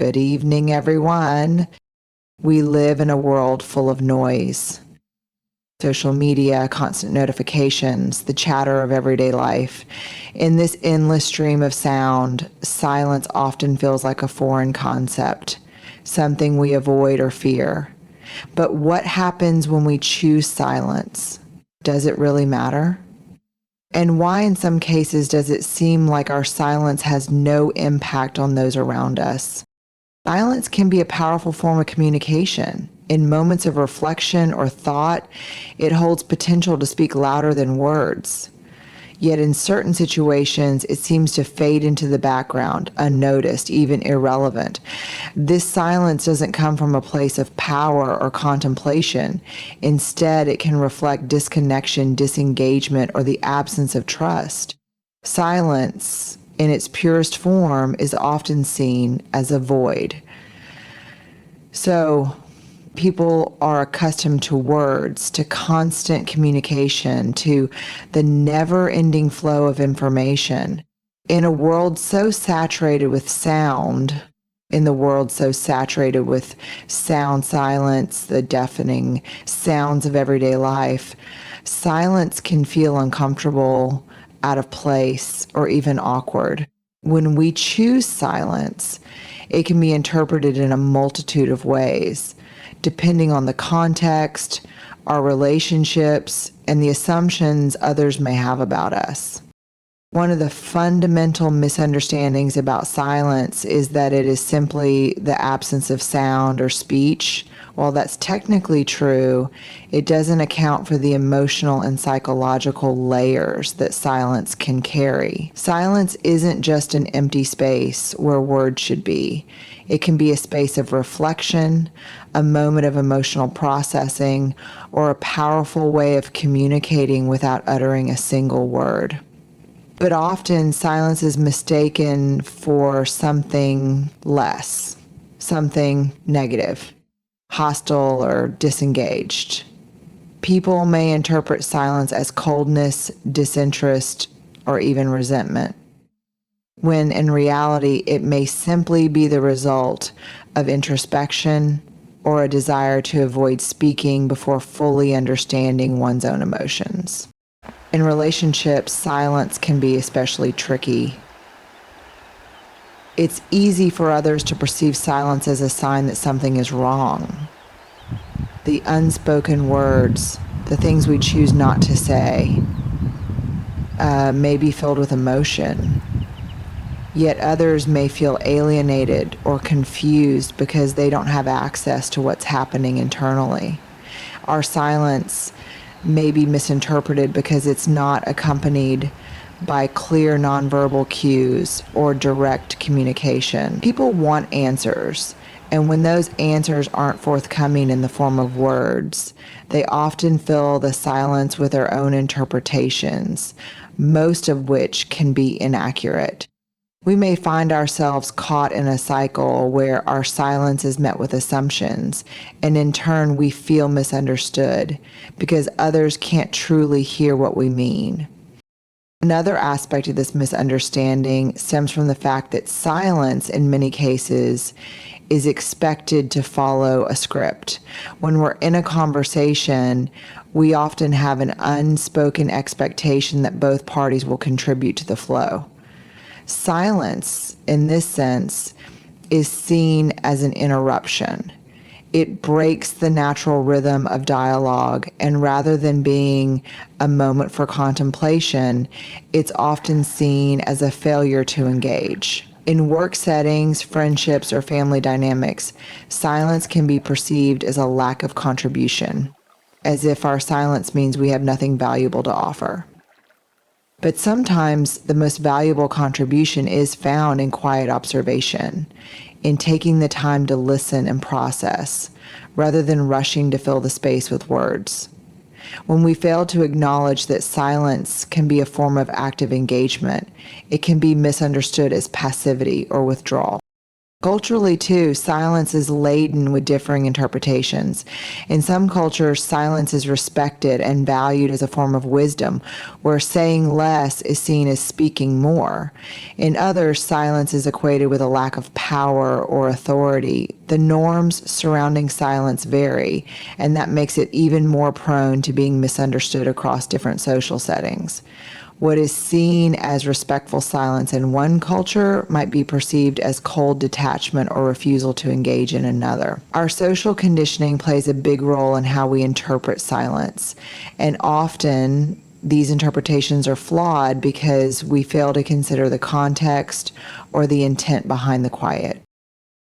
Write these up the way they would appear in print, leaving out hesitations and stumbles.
Good evening, everyone. We live in a world full of noise. Social media, constant notifications, the chatter of everyday life. In this endless stream of sound, silence often feels like a foreign concept, something we avoid or fear. But what happens when we choose silence? Does it really matter? And why, in some cases, does it seem like our silence has no impact on those around us? Silence can be a powerful form of communication. In moments of reflection or thought, it holds potential to speak louder than words. Yet in certain situations, it seems to fade into the background, unnoticed, even irrelevant. This silence doesn't come from a place of power or contemplation. Instead, it can reflect disconnection, disengagement, or the absence of trust. Silence, in its purest form, is often seen as a void. So, people are accustomed to words, to constant communication, to the never-ending flow of information. In a world so saturated with sound, in the world so saturated with sound silence, the deafening sounds of everyday life, silence can feel uncomfortable, out of place, or even awkward. When we choose silence, it can be interpreted in a multitude of ways, depending on the context, our relationships, and the assumptions others may have about us. One of the fundamental misunderstandings about silence is that it is simply the absence of sound or speech. While that's technically true, it doesn't account for the emotional and psychological layers that silence can carry. Silence isn't just an empty space where words should be. It can be a space of reflection, a moment of emotional processing, or a powerful way of communicating without uttering a single word. But often silence is mistaken for something less, something negative, hostile, or disengaged. People may interpret silence as coldness, disinterest, or even resentment, when in reality it may simply be the result of introspection or a desire to avoid speaking before fully understanding one's own emotions. In relationships, silence can be especially tricky. It's easy for others to perceive silence as a sign that something is wrong. The unspoken words, the things we choose not to say, may be filled with emotion. Yet others may feel alienated or confused because they don't have access to what's happening internally. Our silence may be misinterpreted because it's not accompanied by clear nonverbal cues or direct communication. People want answers, and when those answers aren't forthcoming in the form of words, they often fill the silence with their own interpretations, most of which can be inaccurate. We may find ourselves caught in a cycle where our silence is met with assumptions, and in turn we feel misunderstood because others can't truly hear what we mean. Another aspect of this misunderstanding stems from the fact that silence, in many cases, is expected to follow a script. When we're in a conversation, we often have an unspoken expectation that both parties will contribute to the flow. Silence, in this sense, is seen as an interruption. It breaks the natural rhythm of dialogue, and rather than being a moment for contemplation, it's often seen as a failure to engage. In work settings, friendships, or family dynamics, silence can be perceived as a lack of contribution, as if our silence means we have nothing valuable to offer. But sometimes the most valuable contribution is found in quiet observation, in taking the time to listen and process, rather than rushing to fill the space with words. When we fail to acknowledge that silence can be a form of active engagement, it can be misunderstood as passivity or withdrawal. Culturally, too, silence is laden with differing interpretations. In some cultures, silence is respected and valued as a form of wisdom, where saying less is seen as speaking more. In others, silence is equated with a lack of power or authority. The norms surrounding silence vary, and that makes it even more prone to being misunderstood across different social settings. What is seen as respectful silence in one culture might be perceived as cold detachment or refusal to engage in another. Our social conditioning plays a big role in how we interpret silence, and often these interpretations are flawed because we fail to consider the context or the intent behind the quiet.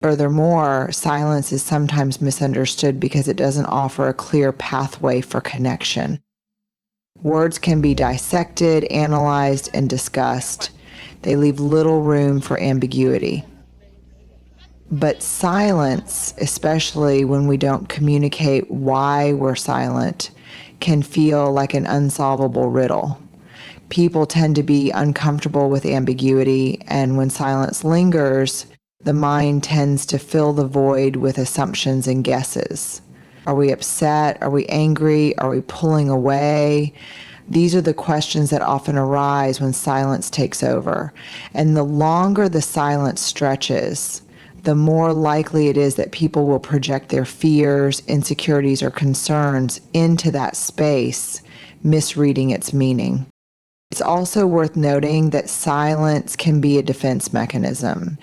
Furthermore, silence is sometimes misunderstood because it doesn't offer a clear pathway for connection. Words can be dissected, analyzed, and discussed. They leave little room for ambiguity. But silence, especially when we don't communicate why we're silent, can feel like an unsolvable riddle. People tend to be uncomfortable with ambiguity, and when silence lingers, the mind tends to fill the void with assumptions and guesses. Are we upset? Are we angry? Are we pulling away? These are the questions that often arise when silence takes over. And the longer the silence stretches, the more likely it is that people will project their fears, insecurities, or concerns into that space, misreading its meaning. It's also worth noting that silence can be a defense mechanism.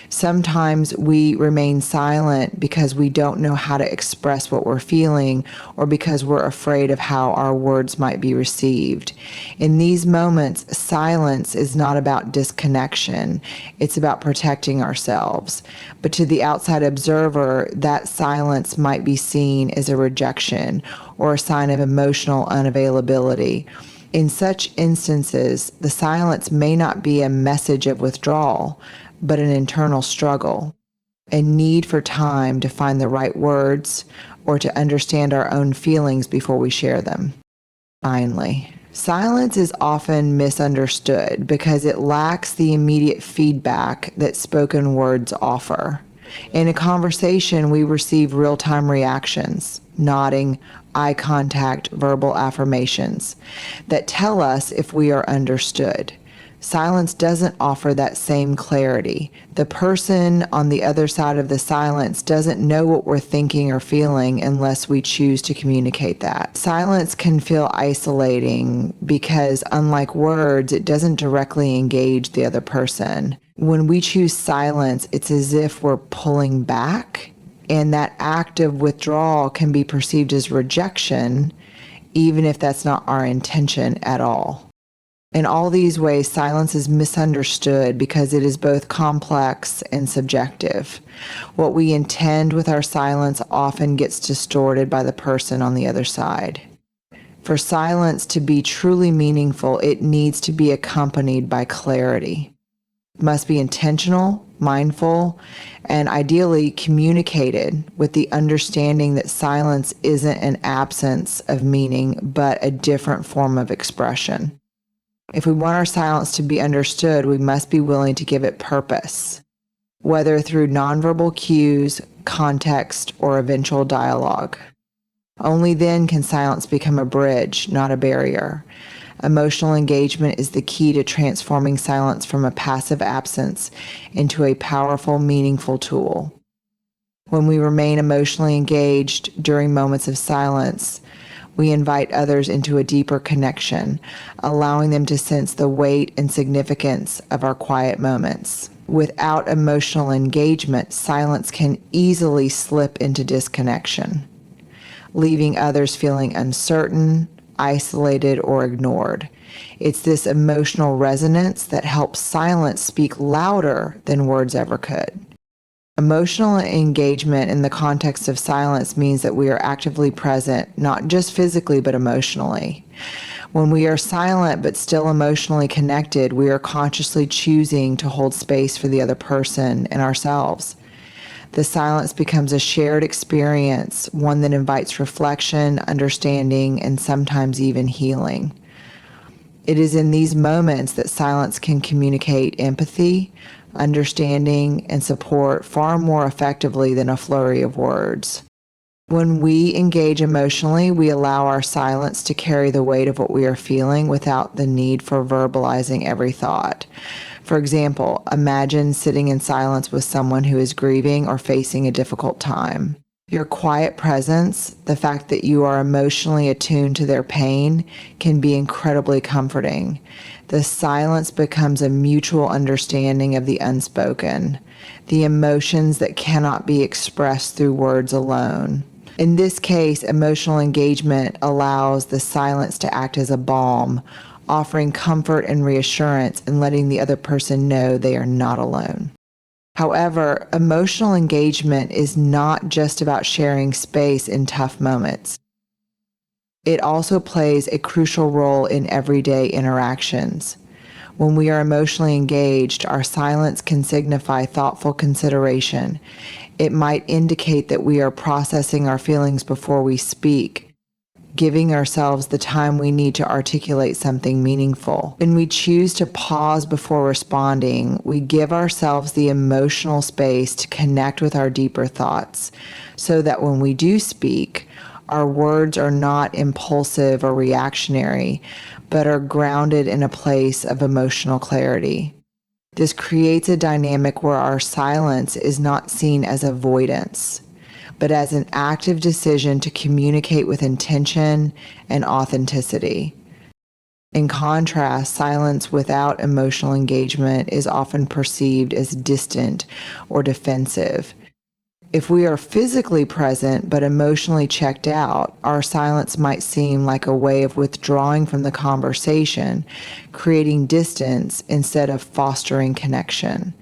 Sometimes we remain silent because we don't know how to express what we're feeling or because we're afraid of how our words might be received. In these moments, silence is not about disconnection. It's about protecting ourselves. But to the outside observer, that silence might be seen as a rejection or a sign of emotional unavailability. In such instances, the silence may not be a message of withdrawal, but an internal struggle, a need for time to find the right words or to understand our own feelings before we share them. Finally, silence is often misunderstood because it lacks the immediate feedback that spoken words offer. In a conversation, we receive real-time reactions, nodding, eye contact, verbal affirmations that tell us if we are understood. Silence doesn't offer that same clarity. The person on the other side of the silence doesn't know what we're thinking or feeling unless we choose to communicate that. Silence can feel isolating because, unlike words, it doesn't directly engage the other person. When we choose silence, it's as if we're pulling back, and that act of withdrawal can be perceived as rejection, even if that's not our intention at all. In all these ways, silence is misunderstood because it is both complex and subjective. What we intend with our silence often gets distorted by the person on the other side. For silence to be truly meaningful, it needs to be accompanied by clarity. It must be intentional, mindful, and ideally communicated with the understanding that silence isn't an absence of meaning, but a different form of expression. If we want our silence to be understood, we must be willing to give it purpose, whether through nonverbal cues, context, or eventual dialogue. Only then can silence become a bridge, not a barrier. Emotional engagement is the key to transforming silence from a passive absence into a powerful, meaningful tool. When we remain emotionally engaged during moments of silence, we invite others into a deeper connection, allowing them to sense the weight and significance of our quiet moments. Without emotional engagement, silence can easily slip into disconnection, leaving others feeling uncertain, isolated, or ignored. It's this emotional resonance that helps silence speak louder than words ever could. Emotional engagement in the context of silence means that we are actively present, not just physically, but emotionally. When we are silent but still emotionally connected, we are consciously choosing to hold space for the other person and ourselves. The silence becomes a shared experience, one that invites reflection, understanding, and sometimes even healing. It is in these moments that silence can communicate empathy, understanding, and support far more effectively than a flurry of words. When we engage emotionally, we allow our silence to carry the weight of what we are feeling without the need for verbalizing every thought. For example, imagine sitting in silence with someone who is grieving or facing a difficult time. Your quiet presence, the fact that you are emotionally attuned to their pain, can be incredibly comforting. The silence becomes a mutual understanding of the unspoken, the emotions that cannot be expressed through words alone. In this case, emotional engagement allows the silence to act as a balm, offering comfort and reassurance and letting the other person know they are not alone. However, emotional engagement is not just about sharing space in tough moments. It also plays a crucial role in everyday interactions. When we are emotionally engaged, our silence can signify thoughtful consideration. It might indicate that we are processing our feelings before we speak, giving ourselves the time we need to articulate something meaningful. When we choose to pause before responding, we give ourselves the emotional space to connect with our deeper thoughts, so that when we do speak, our words are not impulsive or reactionary, but are grounded in a place of emotional clarity. This creates a dynamic where our silence is not seen as avoidance, but as an active decision to communicate with intention and authenticity. In contrast, silence without emotional engagement is often perceived as distant or defensive. If we are physically present but emotionally checked out, our silence might seem like a way of withdrawing from the conversation, creating distance instead of fostering connection.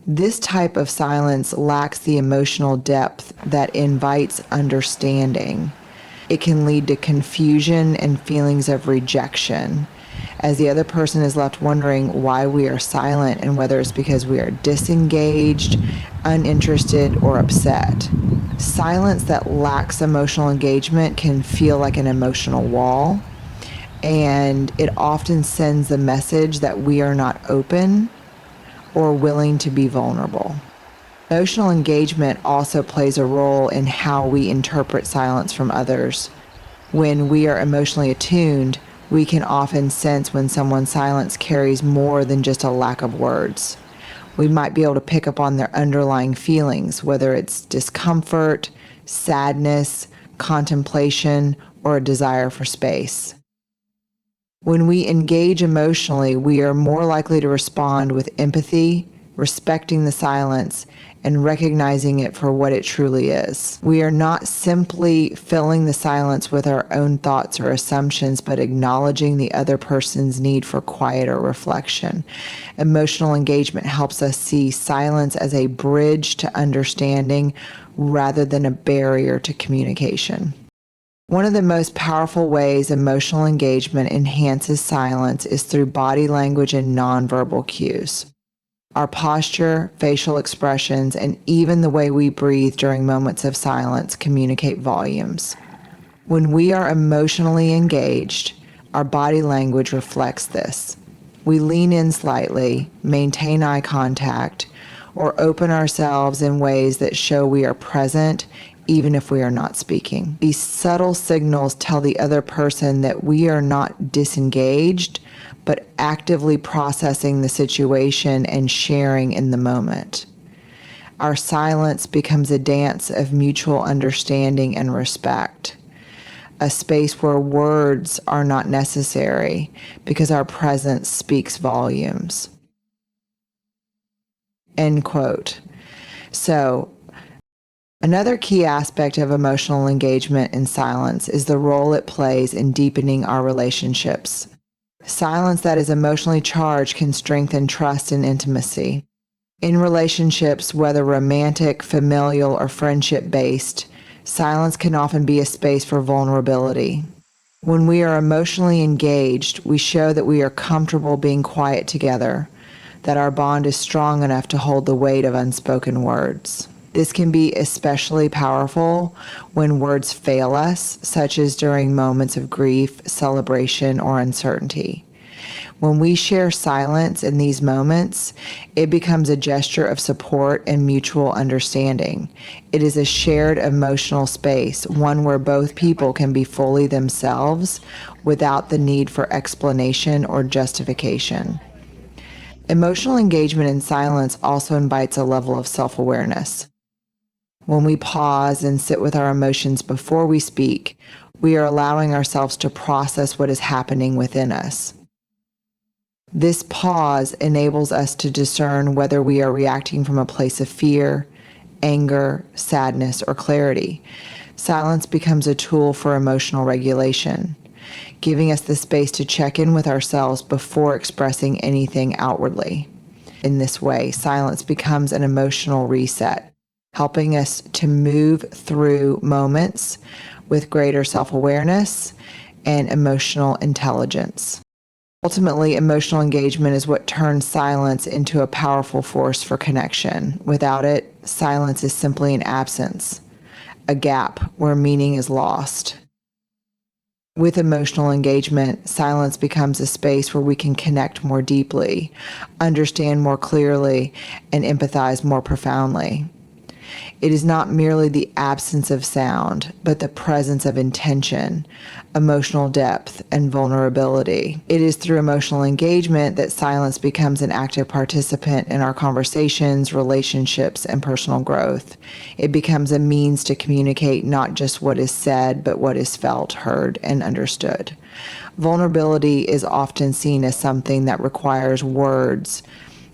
This type of silence lacks the emotional depth that invites understanding. It can lead to confusion and feelings of rejection, as the other person is left wondering why we are silent and whether it's because we are disengaged, uninterested, or upset. Silence that lacks emotional engagement can feel like an emotional wall, and it often sends the message that we are not open or willing to be vulnerable. Emotional engagement also plays a role in how we interpret silence from others. When we are emotionally attuned, we can often sense when someone's silence carries more than just a lack of words. We might be able to pick up on their underlying feelings, whether it's discomfort, sadness, contemplation, or a desire for space. When we engage emotionally, we are more likely to respond with empathy, respecting the silence, and recognizing it for what it truly is. We are not simply filling the silence with our own thoughts or assumptions, but acknowledging the other person's need for quiet or reflection. Emotional engagement helps us see silence as a bridge to understanding rather than a barrier to communication. One of the most powerful ways emotional engagement enhances silence is through body language and nonverbal cues. Our posture, facial expressions, and even the way we breathe during moments of silence communicate volumes. When we are emotionally engaged, our body language reflects this. We lean in slightly, maintain eye contact, or open ourselves in ways that show we are present even if we are not speaking. These subtle signals tell the other person that we are not disengaged, but actively processing the situation and sharing in the moment. Our silence becomes a dance of mutual understanding and respect, a space where words are not necessary because our presence speaks volumes. End quote. So, another key aspect of emotional engagement in silence is the role it plays in deepening our relationships. Silence that is emotionally charged can strengthen trust and intimacy. In relationships, whether romantic, familial, or friendship-based, silence can often be a space for vulnerability. When we are emotionally engaged, we show that we are comfortable being quiet together, that our bond is strong enough to hold the weight of unspoken words. This can be especially powerful when words fail us, such as during moments of grief, celebration, or uncertainty. When we share silence in these moments, it becomes a gesture of support and mutual understanding. It is a shared emotional space, one where both people can be fully themselves without the need for explanation or justification. Emotional engagement in silence also invites a level of self-awareness. When we pause and sit with our emotions before we speak, we are allowing ourselves to process what is happening within us. This pause enables us to discern whether we are reacting from a place of fear, anger, sadness, or clarity. Silence becomes a tool for emotional regulation, giving us the space to check in with ourselves before expressing anything outwardly. In this way, silence becomes an emotional reset, helping us to move through moments with greater self-awareness and emotional intelligence. Ultimately, emotional engagement is what turns silence into a powerful force for connection. Without it, silence is simply an absence, a gap where meaning is lost. With emotional engagement, silence becomes a space where we can connect more deeply, understand more clearly, and empathize more profoundly. It is not merely the absence of sound, but the presence of intention, emotional depth, and vulnerability. It is through emotional engagement that silence becomes an active participant in our conversations, relationships, and personal growth. It becomes a means to communicate not just what is said, but what is felt, heard, and understood. Vulnerability is often seen as something that requires words,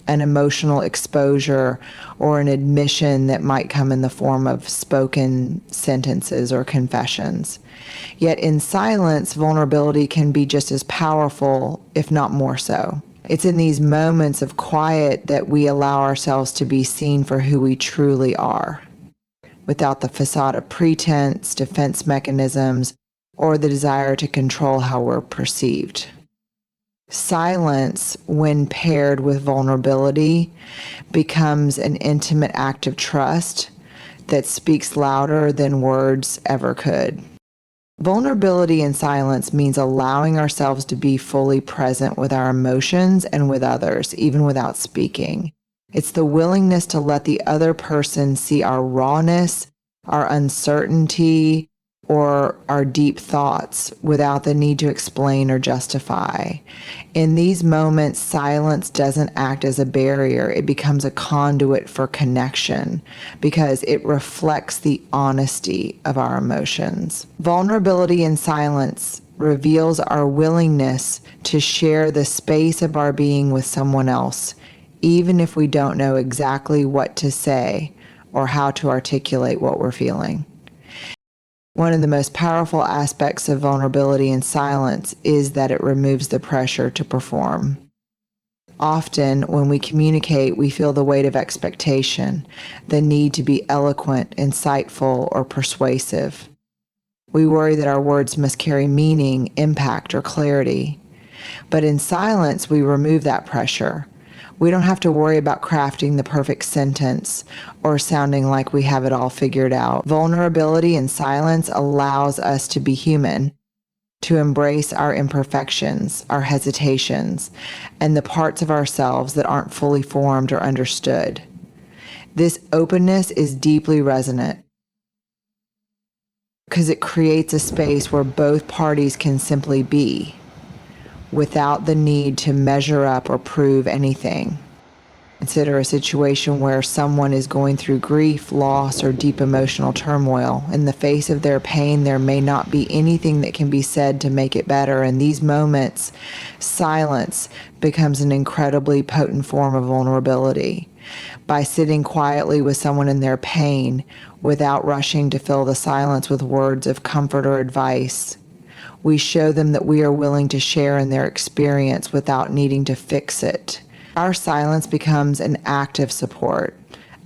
an emotional exposure, or an admission that might come in the form of spoken sentences or confessions. Yet in silence, vulnerability can be just as powerful, if not more so. It's in these moments of quiet that we allow ourselves to be seen for who we truly are, without the facade of pretense, defense mechanisms, or the desire to control how we're perceived. Silence, when paired with vulnerability, becomes an intimate act of trust that speaks louder than words ever could. Vulnerability in silence means allowing ourselves to be fully present with our emotions and with others, even without speaking. It's the willingness to let the other person see our rawness, our uncertainty, or our deep thoughts without the need to explain or justify. In these moments, silence doesn't act as a barrier. It becomes a conduit for connection because it reflects the honesty of our emotions. Vulnerability in silence reveals our willingness to share the space of our being with someone else, even if we don't know exactly what to say or how to articulate what we're feeling. One of the most powerful aspects of vulnerability in silence is that it removes the pressure to perform. Often, when we communicate, we feel the weight of expectation, the need to be eloquent, insightful, or persuasive. We worry that our words must carry meaning, impact, or clarity. But in silence, we remove that pressure. We don't have to worry about crafting the perfect sentence or sounding like we have it all figured out. Vulnerability in silence allows us to be human, to embrace our imperfections, our hesitations, and the parts of ourselves that aren't fully formed or understood. This openness is deeply resonant because it creates a space where both parties can simply be without the need to measure up or prove anything. Consider a situation where someone is going through grief, loss, or deep emotional turmoil. In the face of their pain, there may not be anything that can be said to make it better. In these moments, silence becomes an incredibly potent form of vulnerability. By sitting quietly with someone in their pain, without rushing to fill the silence with words of comfort or advice, we show them that we are willing to share in their experience without needing to fix it. Our silence becomes an act of support,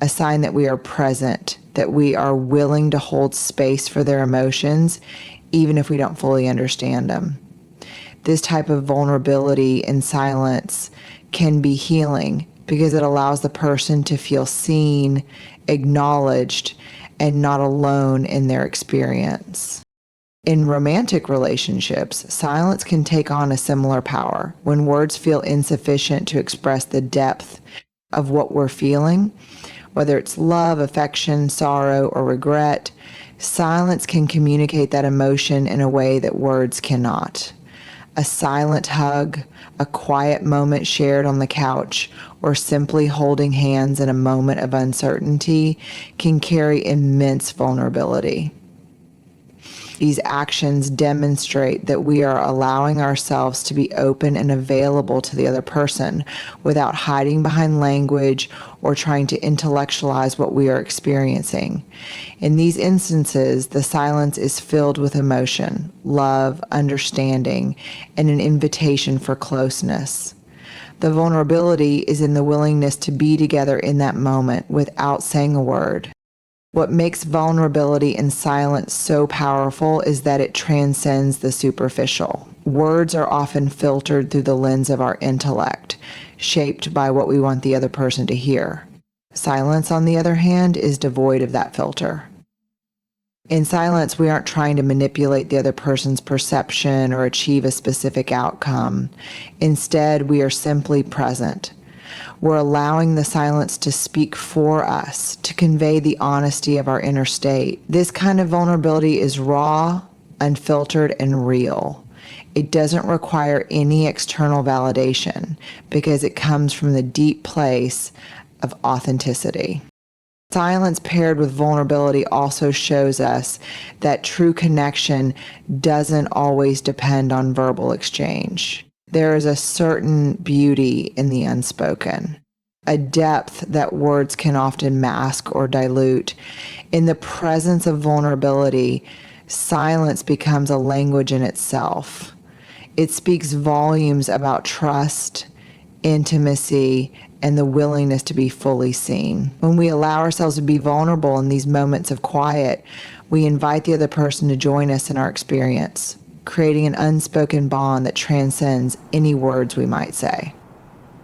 a sign that we are present, that we are willing to hold space for their emotions, even if we don't fully understand them. This type of vulnerability in silence can be healing because it allows the person to feel seen, acknowledged, and not alone in their experience. In romantic relationships, silence can take on a similar power. When words feel insufficient to express the depth of what we're feeling, whether it's love, affection, sorrow, or regret, silence can communicate that emotion in a way that words cannot. A silent hug, a quiet moment shared on the couch, or simply holding hands in a moment of uncertainty can carry immense vulnerability. These actions demonstrate that we are allowing ourselves to be open and available to the other person without hiding behind language or trying to intellectualize what we are experiencing. In these instances, the silence is filled with emotion, love, understanding, and an invitation for closeness. The vulnerability is in the willingness to be together in that moment without saying a word. What makes vulnerability and silence so powerful is that it transcends the superficial. Words are often filtered through the lens of our intellect, shaped by what we want the other person to hear. Silence, on the other hand, is devoid of that filter. In silence, we aren't trying to manipulate the other person's perception or achieve a specific outcome. Instead, we are simply present. We're allowing the silence to speak for us, to convey the honesty of our inner state. This kind of vulnerability is raw, unfiltered, and real. It doesn't require any external validation because it comes from the deep place of authenticity. Silence paired with vulnerability also shows us that true connection doesn't always depend on verbal exchange. There is a certain beauty in the unspoken, a depth that words can often mask or dilute. In the presence of vulnerability, silence becomes a language in itself. It speaks volumes about trust, intimacy, and the willingness to be fully seen. When we allow ourselves to be vulnerable in these moments of quiet, we invite the other person to join us in our experience, creating an unspoken bond that transcends any words we might say.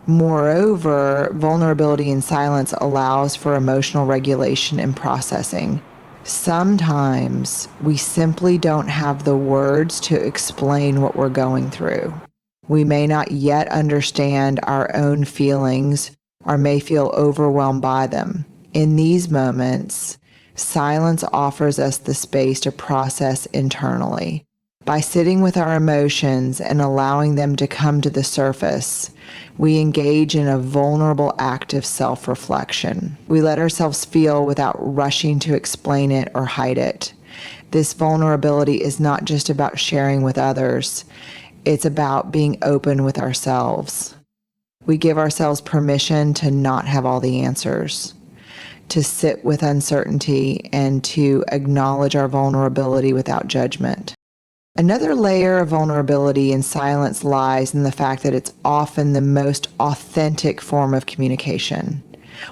Moreover, vulnerability in silence allows for emotional regulation and processing. Sometimes we simply don't have the words to explain what we're going through. We may not yet understand our own feelings or may feel overwhelmed by them. In these moments, silence offers us the space to process internally. By sitting with our emotions and allowing them to come to the surface, we engage in a vulnerable act of self-reflection. We let ourselves feel without rushing to explain it or hide it. This vulnerability is not just about sharing with others. It's about being open with ourselves. We give ourselves permission to not have all the answers, to sit with uncertainty, and to acknowledge our vulnerability without judgment. Another layer of vulnerability in silence lies in the fact that it's often the most authentic form of communication.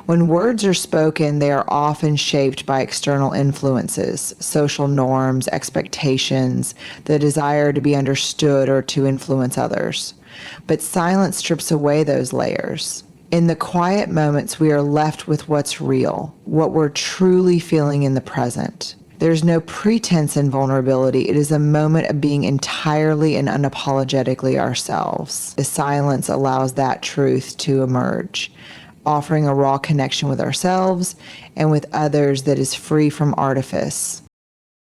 When words are spoken, they are often shaped by external influences, social norms, expectations, the desire to be understood or to influence others. But silence strips away those layers. In the quiet moments, we are left with what's real, what we're truly feeling in the present. There's no pretense in vulnerability. It is a moment of being entirely and unapologetically ourselves. The silence allows that truth to emerge, offering a raw connection with ourselves and with others that is free from artifice.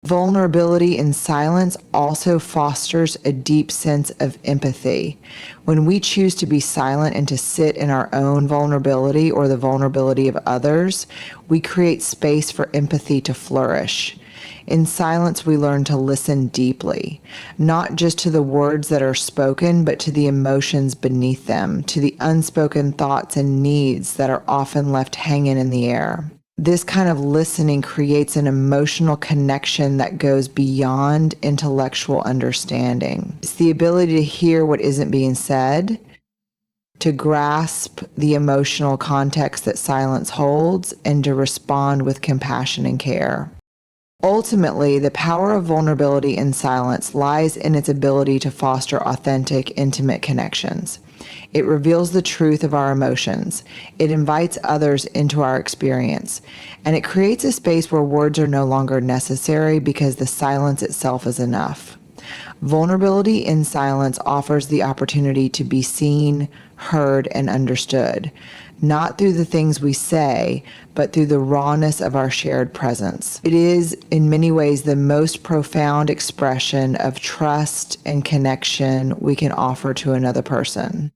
Vulnerability in silence also fosters a deep sense of empathy. When we choose to be silent and to sit in our own vulnerability or the vulnerability of others, we create space for empathy to flourish. In silence, we learn to listen deeply, not just to the words that are spoken, but to the emotions beneath them, to the unspoken thoughts and needs that are often left hanging in the air. This kind of listening creates an emotional connection that goes beyond intellectual understanding. It's the ability to hear what isn't being said, to grasp the emotional context that silence holds, and to respond with compassion and care. Ultimately, the power of vulnerability in silence lies in its ability to foster authentic, intimate connections. It reveals the truth of our emotions. It invites others into our experience. And it creates a space where words are no longer necessary because the silence itself is enough. Vulnerability in silence offers the opportunity to be seen, heard, and understood, not through the things we say, but through the rawness of our shared presence. It is, in many ways, the most profound expression of trust and connection we can offer to another person.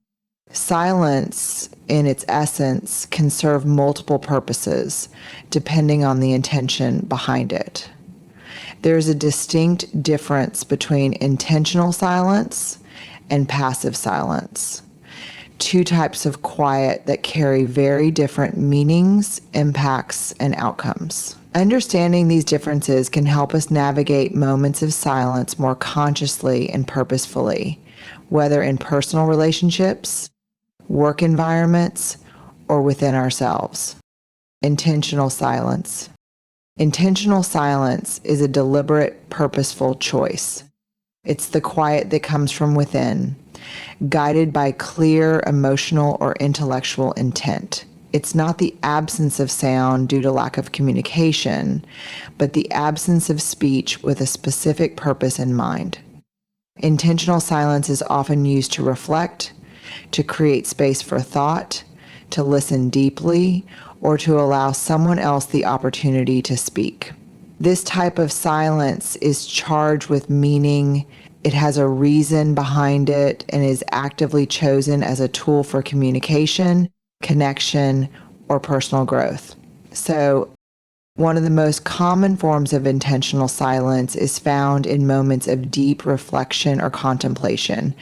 Silence, in its essence, can serve multiple purposes, depending on the intention behind it. There's a distinct difference between intentional silence and passive silence. Two types of quiet that carry very different meanings, impacts, and outcomes. Understanding these differences can help us navigate moments of silence more consciously and purposefully, whether in personal relationships, work environments, or within ourselves. Intentional silence. Intentional silence is a deliberate, purposeful choice. It's the quiet that comes from within, guided by clear emotional or intellectual intent. It's not the absence of sound due to lack of communication, but the absence of speech with a specific purpose in mind. Intentional silence is often used to reflect, to create space for thought, to listen deeply, or to allow someone else the opportunity to speak. This type of silence is charged with meaning. It has a reason behind it and is actively chosen as a tool for communication, connection, or personal growth. So, one of the most common forms of intentional silence is found in moments of deep reflection or contemplation.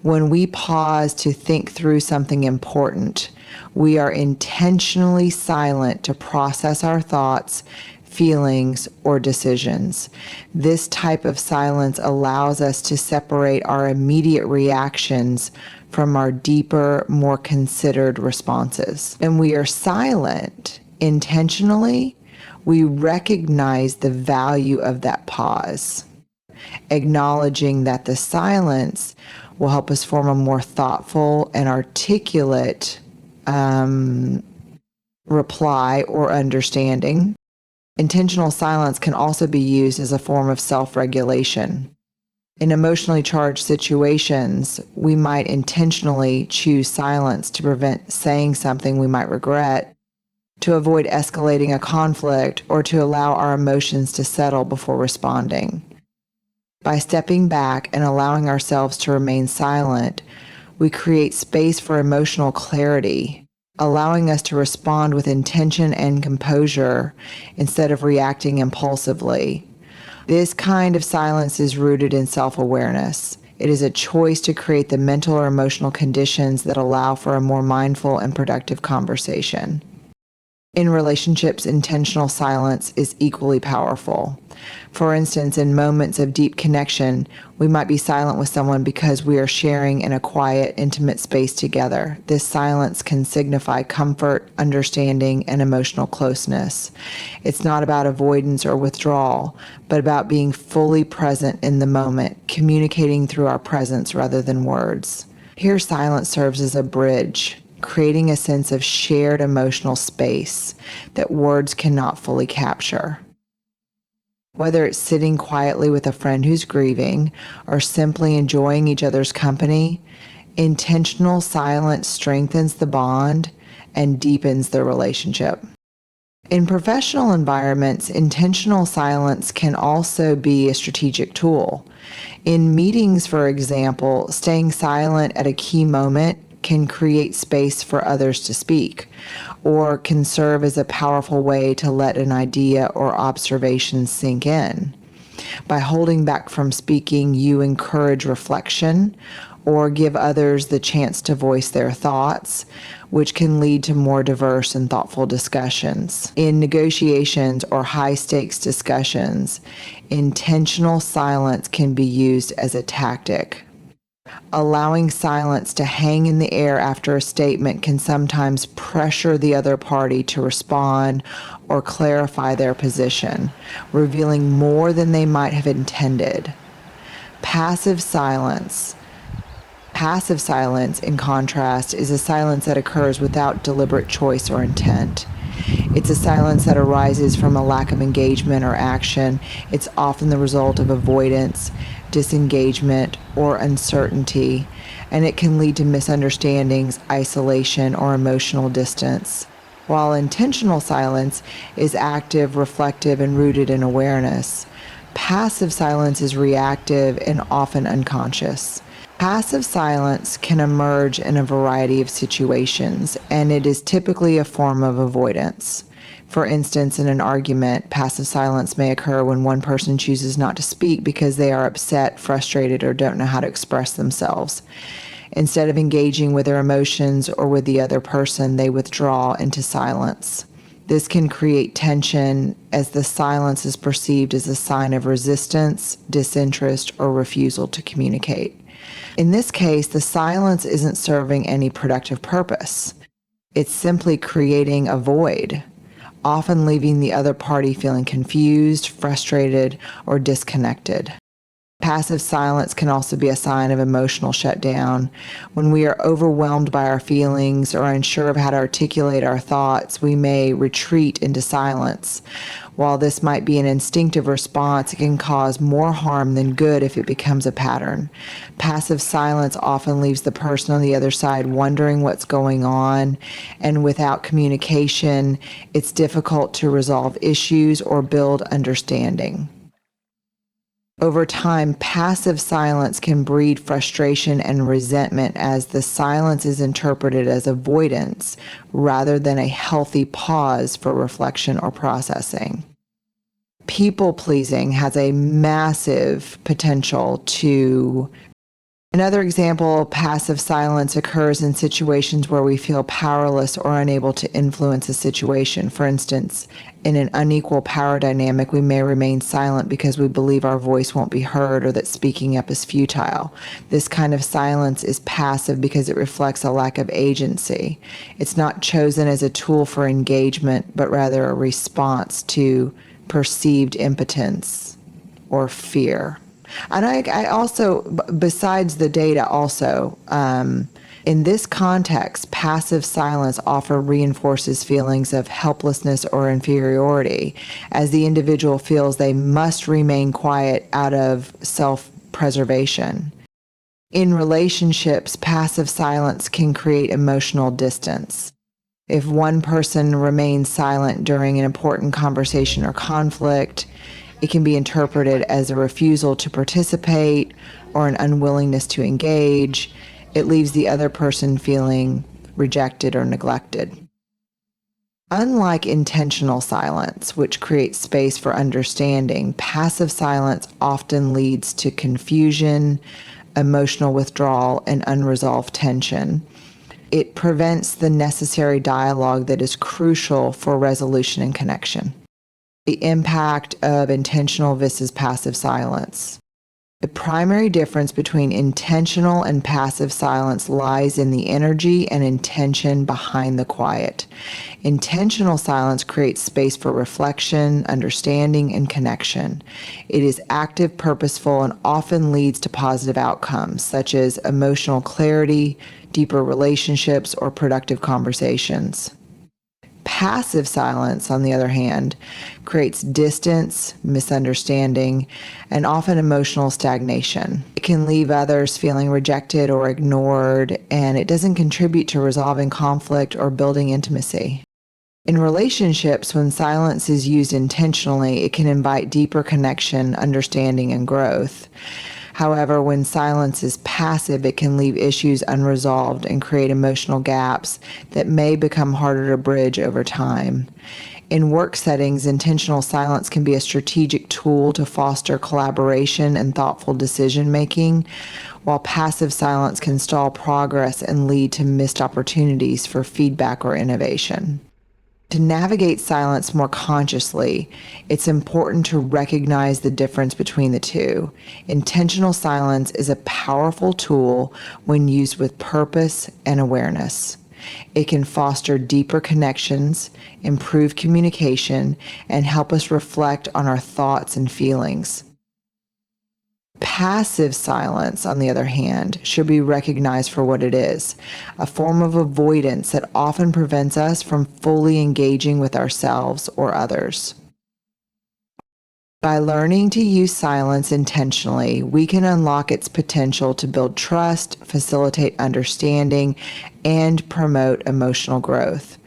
When we pause to think through something important, we are intentionally silent to process our thoughts, feelings, or decisions. This type of silence allows us to separate our immediate reactions from our deeper, more considered responses. And we are silent intentionally. We recognize the value of that pause, acknowledging that the silence will help us form a more thoughtful and articulate reply or understanding. Intentional silence can also be used as a form of self-regulation. In emotionally charged situations, we might intentionally choose silence to prevent saying something we might regret, to avoid escalating a conflict, or to allow our emotions to settle before responding. By stepping back and allowing ourselves to remain silent, we create space for emotional clarity, allowing us to respond with intention and composure instead of reacting impulsively. This kind of silence is rooted in self-awareness. It is a choice to create the mental or emotional conditions that allow for a more mindful and productive conversation. In relationships, intentional silence is equally powerful. For instance, in moments of deep connection, we might be silent with someone because we are sharing in a quiet, intimate space together. This silence can signify comfort, understanding, and emotional closeness. It's not about avoidance or withdrawal, but about being fully present in the moment, communicating through our presence rather than words. Here, silence serves as a bridge, creating a sense of shared emotional space that words cannot fully capture. Whether it's sitting quietly with a friend who's grieving or simply enjoying each other's company, intentional silence strengthens the bond and deepens the relationship. In professional environments, intentional silence can also be a strategic tool. In meetings, for example, staying silent at a key moment can create space for others to speak, or can serve as a powerful way to let an idea or observation sink in. By holding back from speaking, you encourage reflection or give others the chance to voice their thoughts, which can lead to more diverse and thoughtful discussions. In negotiations or high-stakes discussions, intentional silence can be used as a tactic. Allowing silence to hang in the air after a statement can sometimes pressure the other party to respond or clarify their position, revealing more than they might have intended. Passive silence, in contrast, is a silence that occurs without deliberate choice or intent. It's a silence that arises from a lack of engagement or action. It's often the result of avoidance, disengagement, or uncertainty, and it can lead to misunderstandings, isolation, or emotional distance. While intentional silence is active, reflective, and rooted in awareness, passive silence is reactive and often unconscious. Passive silence can emerge in a variety of situations, and it is typically a form of avoidance. For instance, in an argument, passive silence may occur when one person chooses not to speak because they are upset, frustrated, or don't know how to express themselves. Instead of engaging with their emotions or with the other person, they withdraw into silence. This can create tension as the silence is perceived as a sign of resistance, disinterest, or refusal to communicate. In this case, the silence isn't serving any productive purpose. It's simply creating a void, often leaving the other party feeling confused, frustrated, or disconnected. Passive silence can also be a sign of emotional shutdown. When we are overwhelmed by our feelings or unsure of how to articulate our thoughts, we may retreat into silence. While this might be an instinctive response, it can cause more harm than good if it becomes a pattern. Passive silence often leaves the person on the other side wondering what's going on, and without communication, it's difficult to resolve issues or build understanding. Over time, passive silence can breed frustration and resentment as the silence is interpreted as avoidance rather than a healthy pause for reflection or processing. People pleasing has a massive potential to. Another example of passive silence occurs in situations where we feel powerless or unable to influence a situation. For instance, in an unequal power dynamic, we may remain silent because we believe our voice won't be heard or that speaking up is futile. This kind of silence is passive because it reflects a lack of agency. It's not chosen as a tool for engagement, but rather a response to perceived impotence or fear. And I also, besides the data also, in this context, passive silence often reinforces feelings of helplessness or inferiority, as the individual feels they must remain quiet out of self-preservation. In relationships, passive silence can create emotional distance. If one person remains silent during an important conversation or conflict, it can be interpreted as a refusal to participate or an unwillingness to engage. It leaves the other person feeling rejected or neglected. Unlike intentional silence, which creates space for understanding, passive silence often leads to confusion, emotional withdrawal, and unresolved tension. It prevents the necessary dialogue that is crucial for resolution and connection. The impact of intentional versus passive silence. The primary difference between intentional and passive silence lies in the energy and intention behind the quiet. Intentional silence creates space for reflection, understanding, and connection. It is active, purposeful, and often leads to positive outcomes, such as emotional clarity, deeper relationships, or productive conversations. Passive silence, on the other hand, creates distance, misunderstanding, and often emotional stagnation. It can leave others feeling rejected or ignored, and it doesn't contribute to resolving conflict or building intimacy. In relationships, when silence is used intentionally, it can invite deeper connection, understanding, and growth. However, when silence is passive, it can leave issues unresolved and create emotional gaps that may become harder to bridge over time. In work settings, intentional silence can be a strategic tool to foster collaboration and thoughtful decision-making, while passive silence can stall progress and lead to missed opportunities for feedback or innovation. To navigate silence more consciously, it's important to recognize the difference between the two. Intentional silence is a powerful tool when used with purpose and awareness. It can foster deeper connections, improve communication, and help us reflect on our thoughts and feelings. Passive silence, on the other hand, should be recognized for what it is, a form of avoidance that often prevents us from fully engaging with ourselves or others. By learning to use silence intentionally, we can unlock its potential to build trust, facilitate understanding, and promote emotional growth.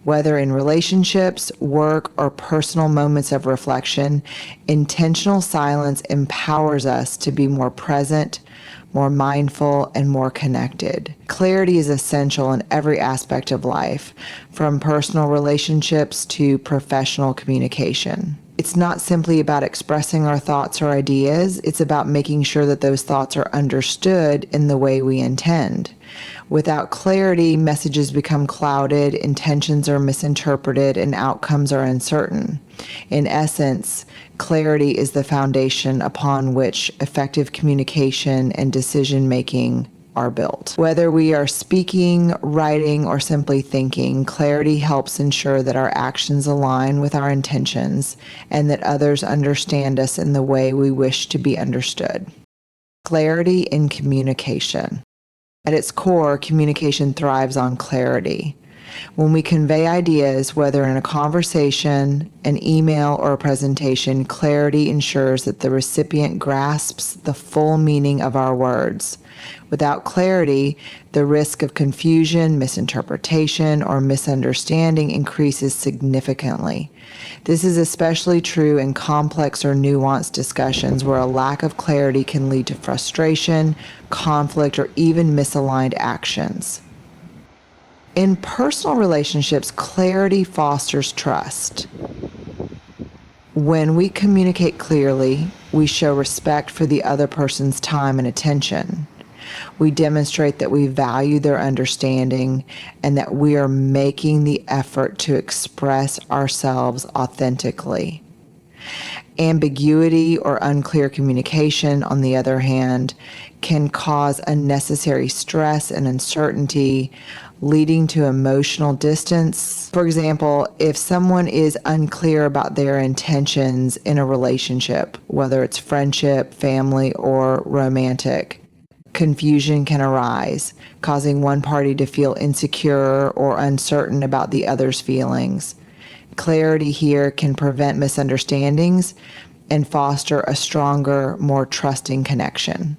Whether in relationships, work, or personal moments of reflection, intentional silence empowers us to be more present, more mindful, and more connected. Clarity is essential in every aspect of life, from personal relationships to professional communication. It's not simply about expressing our thoughts or ideas, it's about making sure that those thoughts are understood in the way we intend. Without clarity, messages become clouded, intentions are misinterpreted, and outcomes are uncertain. In essence, clarity is the foundation upon which effective communication and decision-making are built. Whether we are speaking, writing, or simply thinking, clarity helps ensure that our actions align with our intentions and that others understand us in the way we wish to be understood. Clarity in communication. At its core, communication thrives on clarity. When we convey ideas, whether in a conversation, an email, or a presentation, clarity ensures that the recipient grasps the full meaning of our words. Without clarity, the risk of confusion, misinterpretation, or misunderstanding increases significantly. This is especially true in complex or nuanced discussions where a lack of clarity can lead to frustration, conflict, or even misaligned actions. In personal relationships, clarity fosters trust. When we communicate clearly, we show respect for the other person's time and attention. We demonstrate that we value their understanding and that we are making the effort to express ourselves authentically. Ambiguity or unclear communication, on the other hand, can cause unnecessary stress and uncertainty, leading to emotional distance. For example, if someone is unclear about their intentions in a relationship, whether it's friendship, family, or romantic, confusion can arise, causing one party to feel insecure or uncertain about the other's feelings. Clarity here can prevent misunderstandings and foster a stronger, more trusting connection.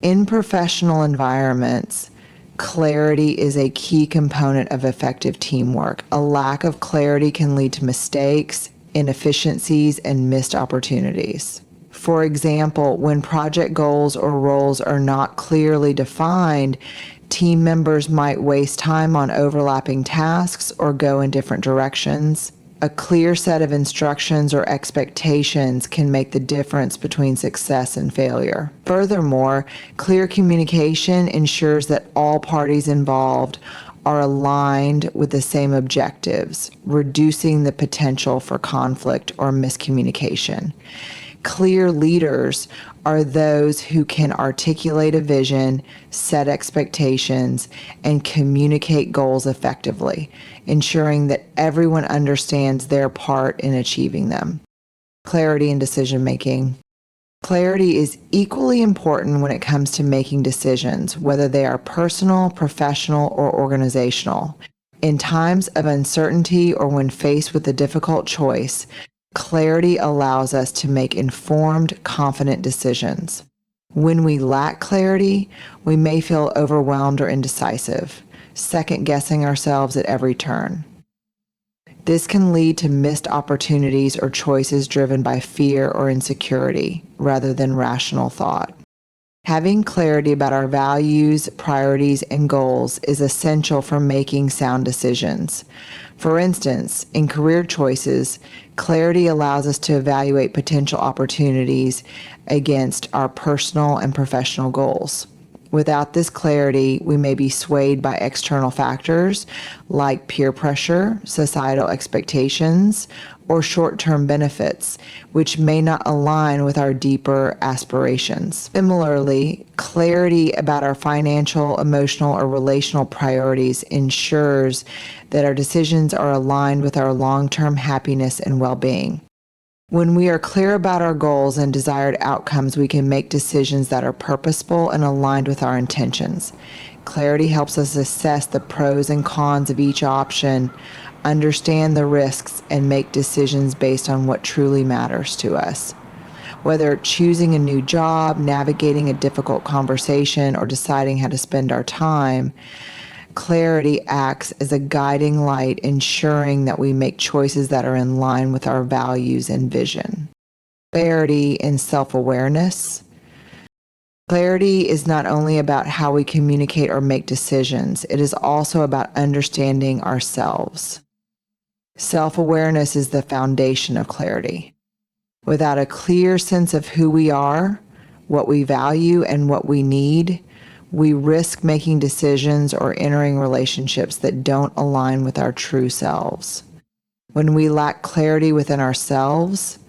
In professional environments, clarity is a key component of effective teamwork. A lack of clarity can lead to mistakes, inefficiencies, and missed opportunities. For example, when project goals or roles are not clearly defined, team members might waste time on overlapping tasks or go in different directions. A clear set of instructions or expectations can make the difference between success and failure. Furthermore, clear communication ensures that all parties involved are aligned with the same objectives, reducing the potential for conflict or miscommunication. Clear leaders are those who can articulate a vision, set expectations, and communicate goals effectively, ensuring that everyone understands their part in achieving them. Clarity in decision making. Clarity is equally important when it comes to making decisions, whether they are personal, professional, or organizational. In times of uncertainty or when faced with a difficult choice, clarity allows us to make informed, confident decisions. When we lack clarity, we may feel overwhelmed or indecisive, second-guessing ourselves at every turn. This can lead to missed opportunities or choices driven by fear or insecurity, rather than rational thought. Having clarity about our values, priorities, and goals is essential for making sound decisions. For instance, in career choices, clarity allows us to evaluate potential opportunities against our personal and professional goals. Without this clarity, we may be swayed by external factors like peer pressure, societal expectations, or short-term benefits, which may not align with our deeper aspirations. Similarly, clarity about our financial, emotional, or relational priorities ensures that our decisions are aligned with our long-term happiness and well-being. When we are clear about our goals and desired outcomes, we can make decisions that are purposeful and aligned with our intentions. Clarity helps us assess the pros and cons of each option, understand the risks, and make decisions based on what truly matters to us. Whether choosing a new job, navigating a difficult conversation, or deciding how to spend our time, clarity acts as a guiding light, ensuring that we make choices that are in line with our values and vision. Clarity and self-awareness. Clarity is not only about how we communicate or make decisions, it is also about understanding ourselves. Self-awareness is the foundation of clarity. Without a clear sense of who we are, what we value, and what we need, we risk making decisions or entering relationships that don't align with our true selves. When we lack clarity within ourselves,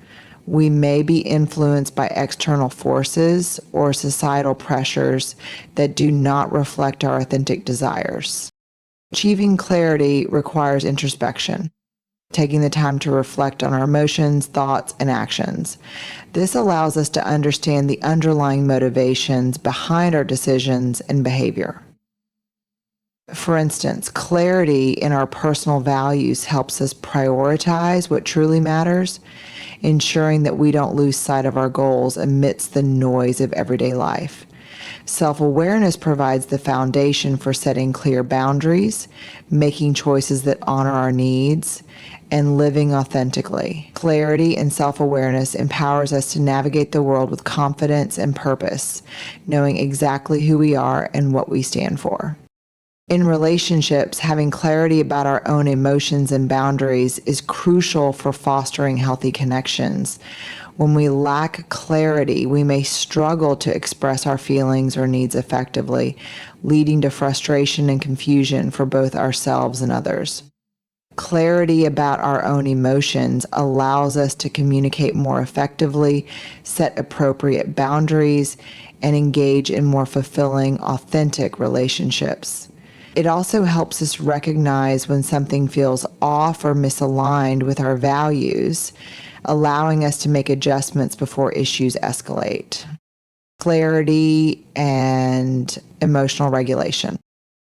we may be influenced by external forces or societal pressures that do not reflect our authentic desires. Achieving clarity requires introspection, taking the time to reflect on our emotions, thoughts, and actions. This allows us to understand the underlying motivations behind our decisions and behavior. For instance, clarity in our personal values helps us prioritize what truly matters, ensuring that we don't lose sight of our goals amidst the noise of everyday life. Self-awareness provides the foundation for setting clear boundaries, making choices that honor our needs, and living authentically. Clarity and self-awareness empowers us to navigate the world with confidence and purpose, knowing exactly who we are and what we stand for. In relationships, having clarity about our own emotions and boundaries is crucial for fostering healthy connections. When we lack clarity, we may struggle to express our feelings or needs effectively, leading to frustration and confusion for both ourselves and others. Clarity about our own emotions allows us to communicate more effectively, set appropriate boundaries, and engage in more fulfilling, authentic relationships. It also helps us recognize when something feels off or misaligned with our values, allowing us to make adjustments before issues escalate. Clarity and emotional regulation.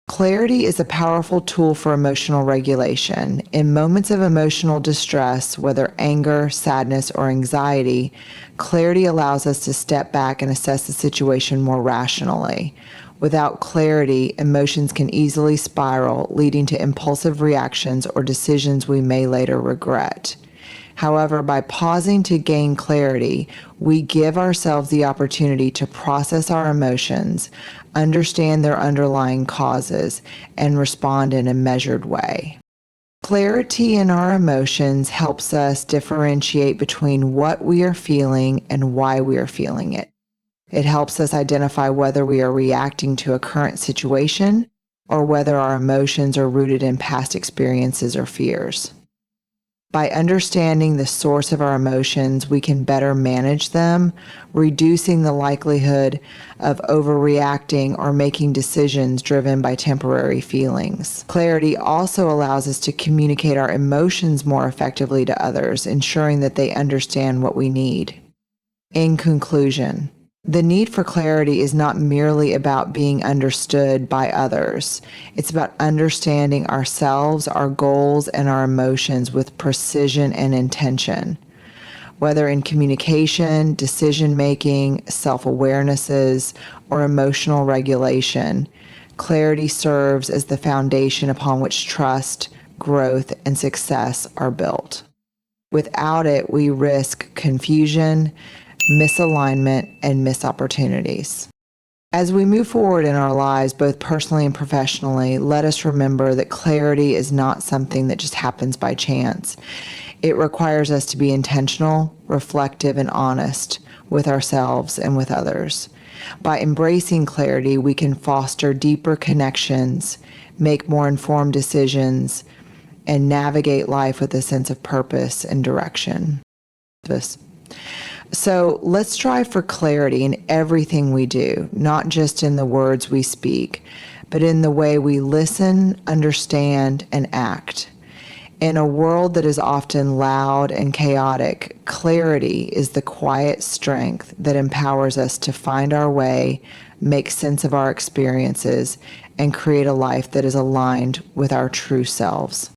Clarity is a powerful tool for emotional regulation. In moments of emotional distress, whether anger, sadness, or anxiety, clarity allows us to step back and assess the situation more rationally. Without clarity, emotions can easily spiral, leading to impulsive reactions or decisions we may later regret. However, by pausing to gain clarity, we give ourselves the opportunity to process our emotions, understand their underlying causes, and respond in a measured way. Clarity in our emotions helps us differentiate between what we are feeling and why we are feeling it. It helps us identify whether we are reacting to a current situation or whether our emotions are rooted in past experiences or fears. By understanding the source of our emotions, we can better manage them, reducing the likelihood of overreacting or making decisions driven by temporary feelings. Clarity also allows us to communicate our emotions more effectively to others, ensuring that they understand what we need. In conclusion, the need for clarity is not merely about being understood by others. It's about understanding ourselves, our goals, and our emotions with precision and intention. Whether in communication, decision-making, self-awarenesses, or emotional regulation, clarity serves as the foundation upon which trust, growth, and success are built. Without it, we risk confusion, misalignment, and missed opportunities. As we move forward in our lives, both personally and professionally, let us remember that clarity is not something that just happens by chance. It requires us to be intentional, reflective, and honest with ourselves and with others. By embracing clarity, we can foster deeper connections, make more informed decisions, and navigate life with a sense of purpose and direction. So let's strive for clarity in everything we do, not just in the words we speak, but in the way we listen, understand, and act. In a world that is often loud and chaotic, clarity is the quiet strength that empowers us to find our way, make sense of our experiences, and create a life that is aligned with our true selves.